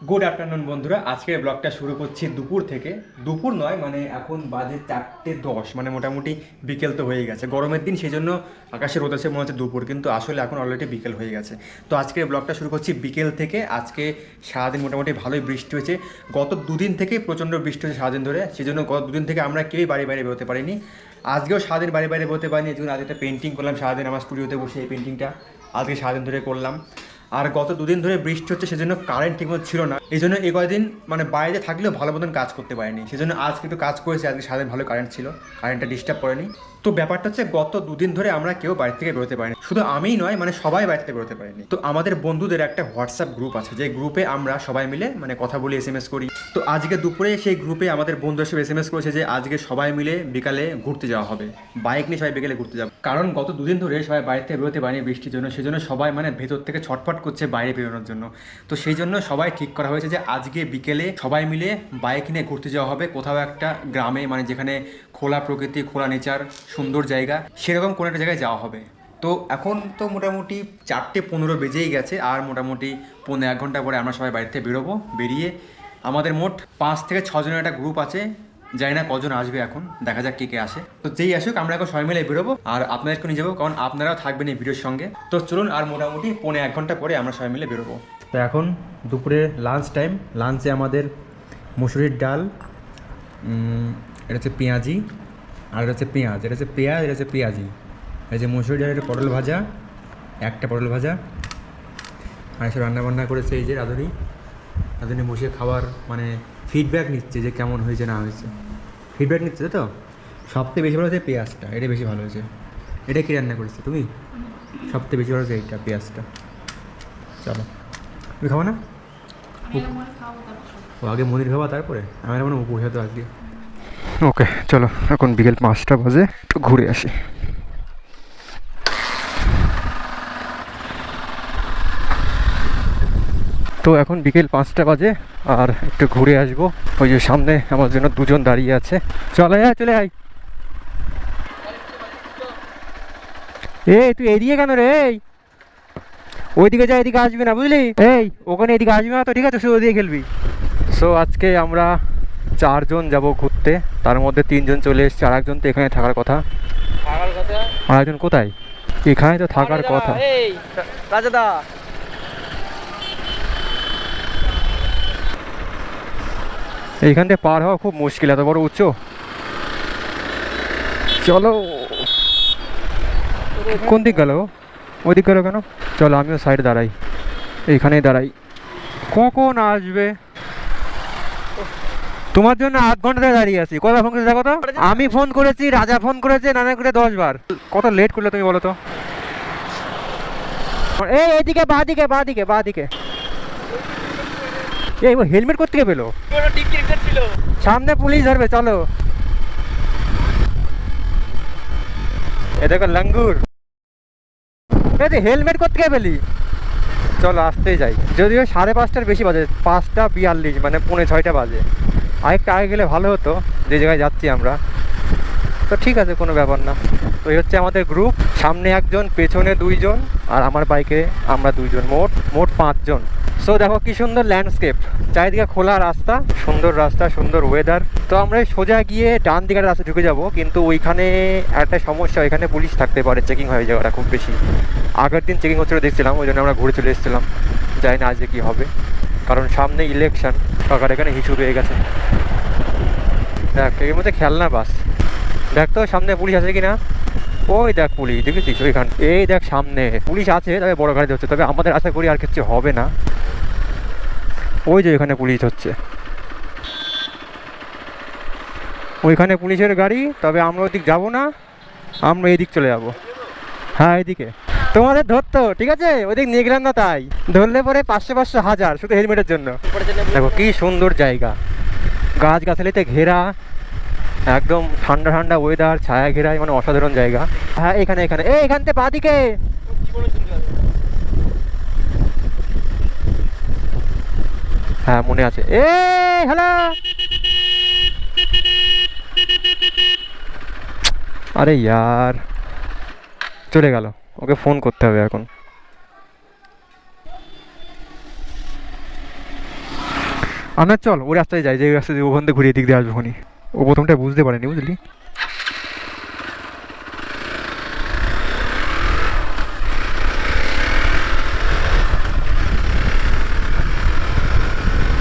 Good afternoon বন্ধুরা, আজকের ব্লগটা শুরু করছি দুপুর থেকে। দুপুর নয়, মানে এখন বাজে 4:10, মানে মোটামুটি বিকেল তো হয়ে গেছে। গরমের দিন, সেই জন্য আকাশে রোদ আছে মনে হচ্ছে দুপুর, কিন্তু আসলে এখন অলরেডি বিকেল হয়ে গেছে। তো আজকের ব্লগটা শুরু করছি বিকেল থেকে। আজকে সারাদিন মোটামুটি ভালোই বৃষ্টি হয়েছে। গত দুদিন থেকেই প্রচণ্ড বৃষ্টি হয়েছে সারাদিন ধরে, সেই জন্য গত দুদিন থেকে আমরা কেউই বাড়ি বাইরে বেরোতে পারিনি। আজকেও সারাদিন বাড়ি বাইরে বেরোতে পারিনি, এই জন্য আজ একটা পেন্টিং করলাম সারাদিন আমার স্টুডিওতে বসে। এই পেন্টিংটা আজকে সারাদিন ধরে করলাম। আর গত দুদিন ধরে বৃষ্টি হচ্ছে, সেজন্য কারেন্ট ঠিকমতো ছিল না। এই জন্য এই কয়েকদিন মানে বাইরে থাকলেও ভালো মতন কাজ করতে পারিনি, সেজন্য আজকে একটু কাজ করেছি। আজকে সারাদিন ভালো কারেন্ট ছিল, কারেন্টটা ডিস্টার্ব করেনি। তো ব্যাপারটা হচ্ছে, গত দুদিন ধরে আমরা কেউ বাড়ি থেকে বেরোতে পারিনি। শুধু আমিই নয়, মানে সবাই বাড়ি থেকে বেরোতে পারিনি। তো আমাদের বন্ধুদের একটা হোয়াটসঅ্যাপ গ্রুপ আছে, যে গ্রুপে আমরা সবাই মিলে মানে কথা বলি, SMS করি। তো আজকে দুপুরে সেই গ্রুপে আমাদের বন্ধু সব SMS করেছে যে আজকে সবাই মিলে বিকালে ঘুরতে যাওয়া হবে, বাইক নিয়ে সবাই বিকেলে ঘুরতে যাবো। কারণ গত দুদিন ধরে সবাই বাড়ি থেকে বেরোতে পারেনি বৃষ্টির জন্য, সেজন্য সবাই মানে ভেতর থেকে ছটফট করছে বাইরে বেরোনোর জন্য। তো সেই জন্য সবাই ঠিক করা হয়েছে যে আজকে বিকেলে সবাই মিলে বাইক নিয়ে ঘুরতে যাওয়া হবে কোথাও একটা গ্রামে, মানে যেখানে খোলা প্রকৃতি, খোলা নেচার, সুন্দর জায়গা, সেরকম কোনো একটা জায়গায় যাওয়া হবে। তো এখন তো মোটামুটি 4:15 বেজেই গেছে, আর মোটামুটি 1.5 ঘন্টা পরে আমরা সবাই বাড়ি থেকে বেরোবো। বেরিয়ে আমাদের মোট 5 থেকে 6 জনের একটা গ্রুপ আছে, জানি না কজন আসবে, এখন দেখা যাক কে কে আসে। তো যেই আসুক আমরা এখন সবাই মিলে বেরোবো, আর আপনাদেরকে নিয়ে যাবো, কারণ আপনারাও থাকবেন এই ভিডিওর সঙ্গে। তো চলুন, আর মোটামুটি 1.5 ঘন্টা পরে আমরা সবাই মিলে বেরোবো। তো এখন দুপুরে লাঞ্চ টাইম। লাঞ্চে আমাদের মুসুরির ডাল, এটা হচ্ছে পেঁয়াজি, আর এটা হচ্ছে পেঁয়াজ, এটা হচ্ছে পেঁয়াজ, এটা হচ্ছে পেঁয়াজি। এই যে মুসুরির ডাল, এটা পটল ভাজা, একটা পটল ভাজা। আর এসব রান্নাবান্না করেছে এই যে রাঁধুনি। রাঁধুনি বসে খাবার মানে ফিডব্যাক নিচ্ছে যে কেমন হয়েছে না হয়েছে, ফিডব্যাক নিচ্ছে। তো সবথেকে বেশি ভালো হয়েছে পেঁয়াজটা, এটা বেশি ভালো হয়েছে। এটা কি রান্না করেছে তুমি? সবথেকে বেশি ভালো হয়েছে এইটা, পেঁয়াজটা। চলো, তুমি খাবো না? ও আগে মন্দির খাওয়া, তারপরে আমার মনে উপোস তো আজকে। ওকে চলো, এখন বিকেল 5টা বাজে, একটু ঘুরে আসি। তো এখন বিকেল 5টা বাজে, আর একটু ঘুরে আসবো। ওই যে সামনে আমার জন্য দুজন দাঁড়িয়ে আছে। চলে আয়, চলে আয়। এই তুই এদিকে কেন রে? ওইদিকে যা, এদিকে আসবি না বুঝলি? এই ওখানে এদিকে আসবি না তো, ঠিক আছে? শুধু ওদিকে খেলবি। সো আজকে আমরা 4 জন যাব ঘুরতে, তার মধ্যে 3 জন চলে এসেছে, আর একজন তো এখানে থাকার কথা। আর একজন কোথায়? এখানে তো থাকার কথা। রাজাদা, এইখান থেকে পার হওয়া খুব মুশকিল, এত বড় উঁচু। চলো, কোন দিক গেল? ওই দিক গেল কেন? চলো আমিও সাইডে দাঁড়াই, এইখানেই দাঁড়াই। কখন আসবে? তোমার জন্য 8 ঘন্টা ধরে দাঁড়িয়ে আছি। কত ফোন করেছে দেখো তো? আমি ফোন করেছি, রাজা ফোন করেছে, নানা করে 10 বার। কত লেট করলে তুমি বলো তো? এই এদিকে, বাঁ দিকে, বাঁ দিকে, বাঁ দিকে। এই ও হেলমেট কোথা থেকে পেলো? সামনে পুলিশ ধরবে, চলো। এ দেখো লাঙ্গুর। এই হেলমেট কোথা থেকে পেলি? চলো আসতেই যাই, যদিও 5:30টার বেশি বাজে, 5:42, মানে 5:45 বাজে। আরেকটা আগে গেলে ভালো হতো, যে জায়গায় যাচ্ছি আমরা। তো ঠিক আছে, কোনো ব্যাপার না। তো এই হচ্ছে আমাদের গ্রুপ, সামনে 1 জন, পেছনে 2 জন, আর আমার বাইকে আমরা 2 জন, মোট 5 জন। সো দেখো কি সুন্দর ল্যান্ডস্কেপ, চারিদিকে খোলা রাস্তা, সুন্দর রাস্তা, সুন্দর ওয়েদার। তো আমরা সোজা গিয়ে ডান দিকের রাস্তা ঢুকে যাব, কিন্তু ওইখানে একটা সমস্যা, ওইখানে পুলিশ থাকতে পারে, চেকিং হয়ে যাওয়াটা খুব বেশি। আগের দিন চেকিং হচ্ছিলো দেখছিলাম, ওই জন্য আমরা ঘুরে চলে এসেছিলাম। জানি না আজকে কী হবে, কারণ সামনে ইলেকশন, সরকার এখানে হিসু পেয়ে গেছে। দেখ এর মধ্যে খেলনা বাস, দেখ তো সামনে পুলিশ আছে কিনা। ওই দেখ পুলিশ, দেখেছিস ওইখান? এই দেখ সামনে পুলিশ আছে, তবে বড় গাড়ি হচ্ছে, তবে আমাদের আশা করি আর কিছু হবে না। ওই যে এখানে পুলিশ হচ্ছে, ওইখানে পুলিশের গাড়ি, তবে আমরা ওইদিক যাবো না, আমরা এইদিক চলে যাবো। হ্যাঁ এইদিকে তোমাদের ধরতো, ঠিক আছে? ওইদিক নিয়ে গেলাম না, তাই ধরলে পরে 500, 1000 শুধু হেলমেটের জন্য। দেখো কি সুন্দর জায়গা, গাছ গাছালিতে ঘেরা, একদম ঠান্ডা ঠান্ডা ওয়েদার, ছায়া ঘেরায়, মানে অসাধারণ জায়গা। হ্যাঁ এখানে এখানে, এখান থেকে বাঁদিকে। হ্যাঁ মনে আছে। হ্যালো, আরে ইয়ার চলে গেল, ওকে ফোন করতে হবে এখন। আমরা চল ওই রাস্তায় যাই, যে রাস্তা দিয়ে ওখান থেকে ঘুরিয়ে দিক দিয়ে আসবো। ও প্রথমটা বুঝতে পারেনি, বুঝলি।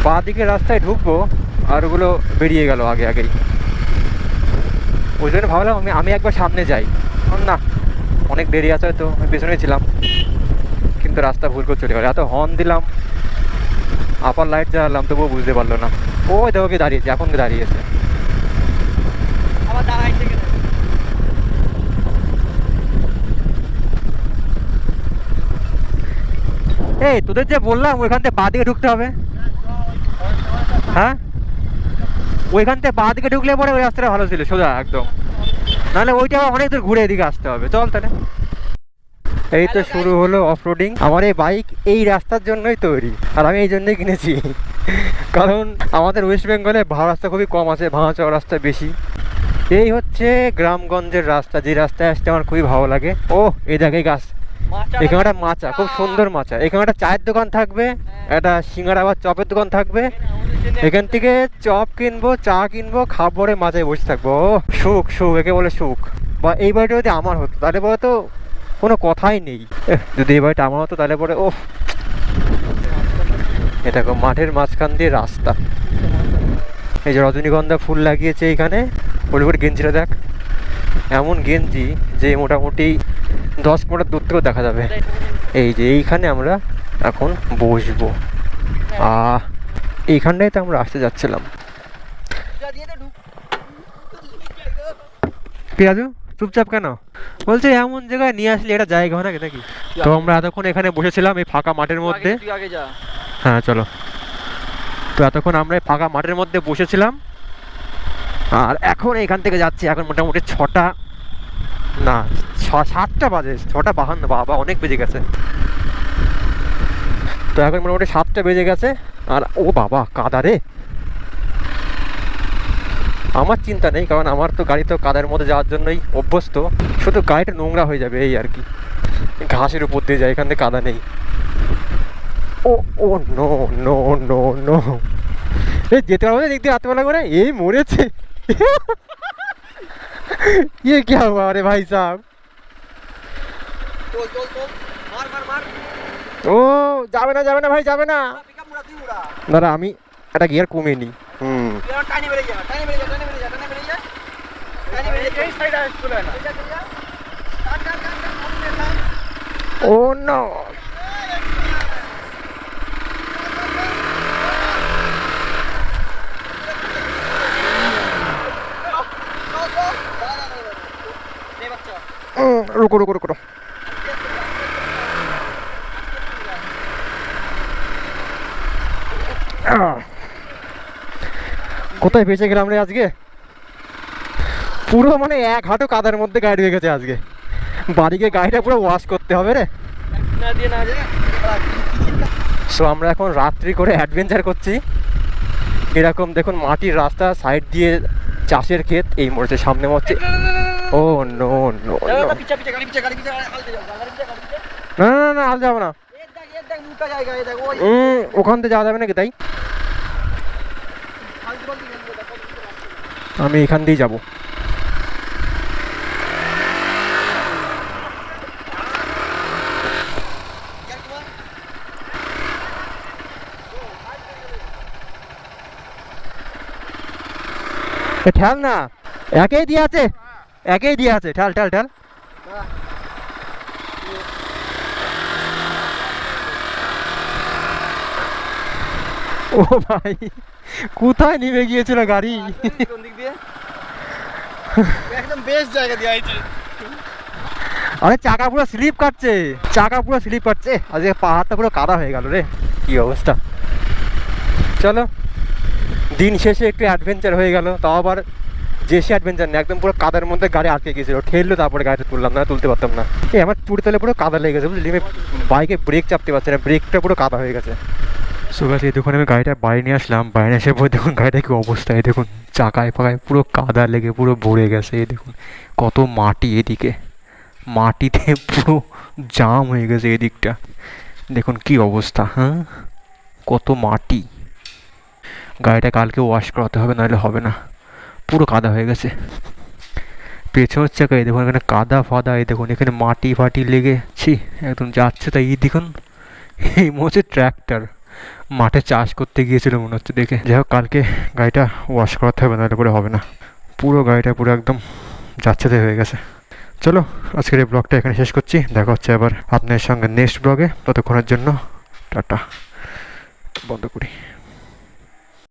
বাঁ দিকে রাস্তায় ঢুকবো আর ওগুলো বেরিয়ে গেল আগে আগেই। ওই জন্য ভাবলাম আমি একবার সামনে যাই, না অনেক দেরি আছে, হয়তো আমি পেছনে ছিলাম, কিন্তু রাস্তা ভুল করে চলে গেল। এত হর্ন দিলাম, আপার লাইট জ্বালালাম, তবুও বুঝতে পারলো না। ওই দেখো কি দাঁড়িয়েছে, এখন কি দাঁড়িয়েছে। এই তোদের যে বললাম ওইখান থেকে বাঁ দিকে ঢুকতে হবে। হ্যাঁ, ওইখান থেকে বাঁ দিকে ঢুকলে পরে ওই রাস্তাটা ভালো ছিল, সোজা একদম। নাহলে ওইটা অনেক দূর ঘুরে এদিকে আসতে হবে। চল তাহলে। এই তো শুরু হলো অফরোডিং। আমার এই বাইক এই রাস্তার জন্যই তৈরি, আর আমি এই জন্যই কিনেছি। কারণ আমাদের ওয়েস্ট বেঙ্গলে ভালো রাস্তা খুবই কম আছে, ভাঙা চড়া রাস্তা বেশি। এই হচ্ছে গ্রামগঞ্জের রাস্তা, যে রাস্তায় আসতে আমার খুবই ভালো লাগে। ও এই জায়গায় গাছ, এখানে একটা মাচা, খুব সুন্দর মাচা। এখানে একটা চায়ের দোকান থাকবে, একটা সিঙ্গাড়া বা চপের দোকান থাকবে। এখান থেকে চপ কিনবো, চা কিনবো, খাবারে মাচায় বসে থাকবো। ও সুখ, সুখ একে বলে সুখ। বা এই বাড়িটা যদি আমার হতো তাহলে পরে তো কোনো কথাই নেই। যদি এই বাড়িটা আমার হতো তাহলে পরে ও। এ দেখো মাঠের মাঝখান দিয়ে রাস্তা। এই যে রজনীগন্ধা ফুল লাগিয়েছে এইখানে। বলিউড গেঞ্জিটা দেখ, এমন গেঞ্জি যে মোটামুটি 10 মিটার দূর থেকেও দেখা যাবে। এই যে এইখানে আমরা এখন বসবো। এইখানটাই তো আমরা আসতে যাচ্ছিলাম। পিয়াজু চুপচাপ কেন? বলছে এমন জায়গায় নিয়ে আসলে এটা জায়গা হয় নাকি নাকি? তো আমরা এতক্ষণ এখানে বসেছিলাম এই ফাঁকা মাঠের মধ্যে। হ্যাঁ চলো। তো এতক্ষণ আমরা এই ফাঁকা মাঠের মধ্যে বসেছিলাম, আর এখন এখান থেকে যাচ্ছি। এখন মোটামুটি 6টা না 7টা বাজে, 6:52। বাবা অনেক বেজে গেছে। তো এখন মোটামুটি 7টা বেজে গেছে। আর ও বাবা কাদা রে। আমার চিন্তা নেই, কারণ আমার তো গাড়ি তো কাদার মধ্যে যাওয়ার জন্যই অভ্যস্ত। শুধু গাড়িটা নোংরা হয়ে যাবে এই আর কি। ঘাসের উপর দিয়ে যায়, এখান থেকে কাদা নেই। ও ও নো নো নো নো। এই যেতে পারবো না দেখতে রাতবেলা করে, এই মরেছে। ये क्या हुआ अरे भाई साहब? ও যাবে না যাবে না ভাই, যাবে না। দাঁড়া আমি একটা গিয়ার কমিয়ে নিই। ও নো। रुको रुको रुको। কোথায় বেঁচে গেলাম রে আজকে। পুরো মানে 1 হাঁটু কাদার মধ্যে গাড়ি হয়ে গেছে আজকে। বাড়ি গিয়ে গাড়িটা পুরো ওয়াশ করতে হবে রে। সো আমরা এখন রাত্রি করে অ্যাডভেঞ্চার করছি। এরকম দেখুন মাটির রাস্তা, সাইড দিয়ে চাষের ক্ষেত, এই মোড়ের সামনে হচ্ছে। ও নো নো না না না, আল যাবো না। ওখান থেকে যাওয়া যাবে নাকি? তাই আমি এখান দিয়েই যাবো। ঠেল না, একেই দিয়ে আছে, একেই দিয়ে আছে। ঠেল ঠেল ঠেল। ও ভাই কোথায় নেমে গিয়েছিল গাড়ি। একদম বেস্ট জায়গা দিয়ে আইছে। আরে চাকা পুরো স্লিপ কাটছে, চাকা পুরো স্লিপ কাটছে। আজকে পাহাড়টা পুরো কাদা হয়ে গেল রে, কি অবস্থা। চলো দিন শেষে একটু অ্যাডভেঞ্চার হয়ে গেল, তাও আবার যে সে অ্যাডভেঞ্চার না, একদম পুরো কাদার মধ্যে গাড়ি আটকে গিয়েছিল। ঠেললো তারপরে গাড়িটা তুললাম, না তুলতে পারতাম না। এই আমার চুড়ি তালে পুরো কাদা লেগে গেছে বুঝলি। বাইকে ব্রেক চাপতে পারছি না, ব্রেকটা পুরো কাদা হয়ে গেছে। সো গাছ এই দেখুন আমি গাড়িটা বাইরে নিয়ে আসলাম। বাইরে এসে পরে দেখুন গাড়িটা কি অবস্থা। এই দেখুন চাকায় ফাঁকায় পুরো কাদা লেগে পুরো ভরে গেছে। এই দেখুন কত মাটি, এদিকে মাটিতে পুরো জাম হয়ে গেছে এদিকটা। দেখুন কি অবস্থা, হ্যাঁ কত মাটি। গাড়িটা কালকে ওয়াশ করাতে হবে, নাহলে হবে না, পুরো কাদা হয়ে গেছে। পেছনের চাকা এই দেখুন এখানে কাদা ফাদা, এই দেখুন এখানে মাটি ফাটি লেগেছি একদম যাচ্ছে। তাই এই দেখুন এই মনে হচ্ছে ট্র্যাক্টর মাঠে চাষ করতে গিয়েছিল মনে হচ্ছে দেখে। যাই হোক কালকে গাড়িটা ওয়াশ করাতে হবে, নাহলে করে হবে না, পুরো গাড়িটা পুরো একদম যাচ্ছে তাই হয়ে গেছে। চলো আজকের এই ব্লগটা এখানে শেষ করছি, দেখা হচ্ছে আবার আপনার সঙ্গে নেক্সট ব্লগে। ততক্ষণের জন্য টাটা, বন্ধ করি।